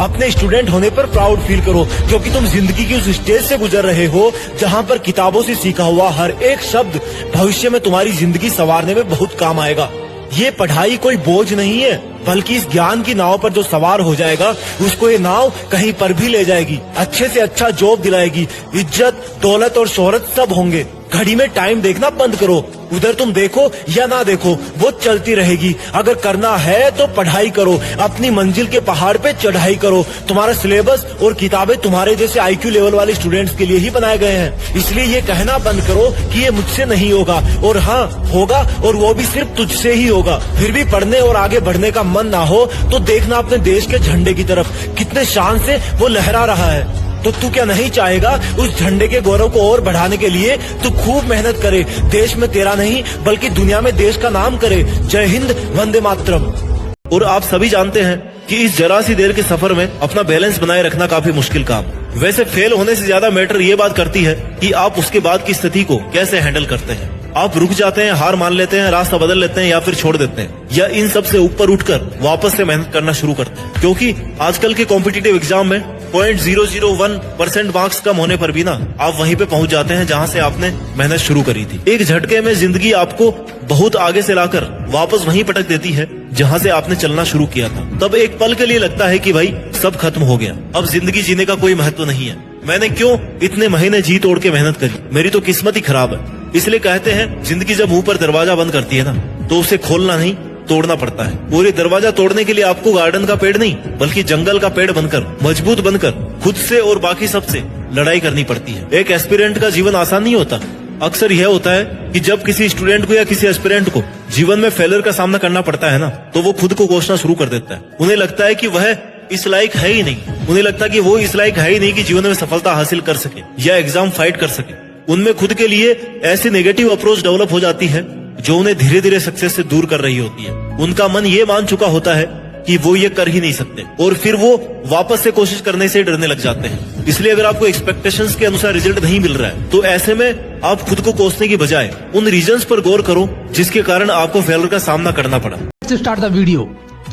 अपने स्टूडेंट होने पर प्राउड फील करो, क्योंकि तुम जिंदगी की उस स्टेज से गुजर रहे हो जहाँ पर किताबों से सीखा हुआ हर एक शब्द भविष्य में तुम्हारी जिंदगी संवारने में बहुत काम आएगा। ये पढ़ाई कोई बोझ नहीं है, बल्कि इस ज्ञान की नाव पर जो सवार हो जाएगा उसको ये नाव कहीं पर भी ले जाएगी, अच्छे से अच्छा जॉब दिलाएगी, इज्जत, दौलत और शोहरत सब होंगे। घड़ी में टाइम देखना बंद करो, उधर तुम देखो या ना देखो वो चलती रहेगी। अगर करना है तो पढ़ाई करो, अपनी मंजिल के पहाड़ पे चढ़ाई करो। तुम्हारा सिलेबस और किताबें तुम्हारे जैसे IQ लेवल वाले स्टूडेंट्स के लिए ही बनाए गए हैं, इसलिए ये कहना बंद करो कि ये मुझसे नहीं होगा, और हाँ होगा, और वो भी सिर्फ तुझसे ही होगा। फिर भी पढ़ने और आगे बढ़ने का मन ना हो तो देखना अपने देश के झंडे की तरफ, कितने शान से वो लहरा रहा है। तो तू क्या नहीं चाहेगा उस झंडे के गौरव को और बढ़ाने के लिए तू खूब मेहनत करे, देश में तेरा नहीं बल्कि दुनिया में देश का नाम करे। जय हिंद, वंदे मातरम। और आप सभी जानते हैं कि इस जरा सी देर के सफर में अपना बैलेंस बनाए रखना काफी मुश्किल काम। वैसे फेल होने से ज्यादा मैटर ये बात करती है कि आप उसके बाद की स्थिति को कैसे हैंडल करते हैं। आप रुक जाते हैं, हार मान लेते हैं, रास्ता बदल लेते हैं, या फिर छोड़ देते हैं, या इन सब से ऊपर उठकर वापस से मेहनत करना शुरू करते हैं। क्योंकि आजकल के कॉम्पिटिटिव एग्जाम में 0.001% मार्क्स कम होने पर भी ना आप वहीं पे पहुंच जाते हैं जहां से आपने मेहनत शुरू करी थी। एक झटके में जिंदगी आपको बहुत आगे से लाकर वापस वहीं पटक देती है जहां से आपने चलना शुरू किया था। तब एक पल के लिए लगता है कि भाई सब खत्म हो गया, अब जिंदगी जीने का कोई महत्व नहीं है। मैंने क्यों इतने महीने जी तोड़ के मेहनत करी, मेरी तो किस्मत ही खराब है। इसलिए कहते हैं जिंदगी जब मुंह पर दरवाजा बंद करती है ना तो उसे खोलना नहीं तोड़ना पड़ता है। पूरे दरवाजा तोड़ने के लिए आपको गार्डन का पेड़ नहीं बल्कि जंगल का पेड़ बनकर, मजबूत बनकर खुद से और बाकी सबसे लड़ाई करनी पड़ती है। एक एस्पिरेंट का जीवन आसान नहीं होता। अक्सर यह होता है कि जब किसी स्टूडेंट को या किसी एस्पिरेंट को जीवन में फेलियर का सामना करना पड़ता है ना तो वो खुद को कोसना शुरू कर देता है। उन्हें लगता है कि वह इस लायक है ही नहीं, उन्हें लगता है कि वो इस लायक है ही नहीं कि जीवन में सफलता हासिल कर सके या एग्जाम फाइट कर सके। उनमें खुद के लिए ऐसी नेगेटिव अप्रोच डेवलप हो जाती है जो उन्हें धीरे धीरे सक्सेस से दूर कर रही होती है। उनका मन ये मान चुका होता है कि वो ये कर ही नहीं सकते, और फिर वो वापस से कोशिश करने से डरने लग जाते हैं। इसलिए अगर आपको एक्सपेक्टेशंस के अनुसार रिजल्ट नहीं मिल रहा है तो ऐसे में आप खुद को कोसने की बजाय उन रीजंस पर गौर करो जिसके कारण आपको फेलियर का सामना करना पड़ा। Start the video.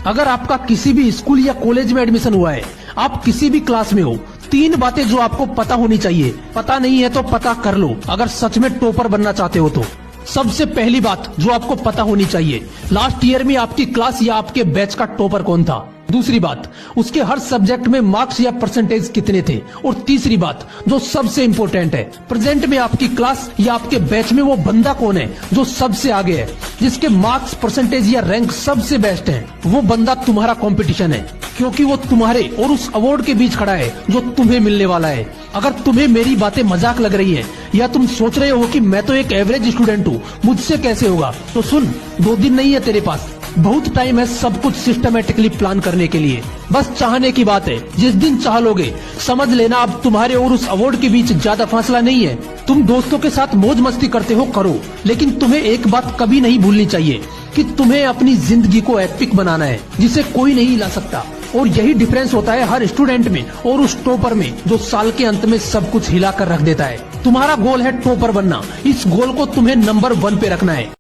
अगर आपका किसी भी स्कूल या कॉलेज में एडमिशन हुआ है, आप किसी भी क्लास में हो, 3 बातें जो आपको पता होनी चाहिए। पता नहीं है तो पता कर लो अगर सच में टॉपर बनना चाहते हो तो। सबसे पहली बात जो आपको पता होनी चाहिए, लास्ट ईयर में आपकी क्लास या आपके बैच का टॉपर कौन था। दूसरी बात, उसके हर सब्जेक्ट में मार्क्स या परसेंटेज कितने थे। और तीसरी बात जो सबसे इम्पोर्टेंट है, प्रेजेंट में आपकी क्लास या आपके बैच में वो बंदा कौन है जो सबसे आगे है, जिसके मार्क्स, परसेंटेज या रैंक सबसे बेस्ट है। वो बंदा तुम्हारा कंपटीशन है, क्योंकि वो तुम्हारे और उस अवार्ड के बीच खड़ा है जो तुम्हें मिलने वाला है। अगर तुम्हें मेरी बातें मजाक लग रही है या तुम सोच रहे हो कि मैं तो एक एवरेज स्टूडेंट हूँ, मुझसे कैसे होगा, तो सुन, 2 दिन नहीं है तेरे पास, बहुत टाइम है सब कुछ सिस्टमेटिकली प्लान करने के लिए। बस चाहने की बात है। जिस दिन चाह लोगे समझ लेना अब तुम्हारे और उस अवार्ड के बीच ज्यादा फासला नहीं है। तुम दोस्तों के साथ मौज मस्ती करते हो, करो, लेकिन तुम्हें एक बात कभी नहीं भूलनी चाहिए कि तुम्हें अपनी जिंदगी को एपिक बनाना है जिसे कोई नहीं ला सकता। और यही डिफरेंस होता है हर स्टूडेंट में और उस टॉपर में जो साल के अंत में सब कुछ हिला कर रख देता है। तुम्हारा गोल है टॉपर बनना, इस गोल को तुम्हें नंबर 1 पे रखना है।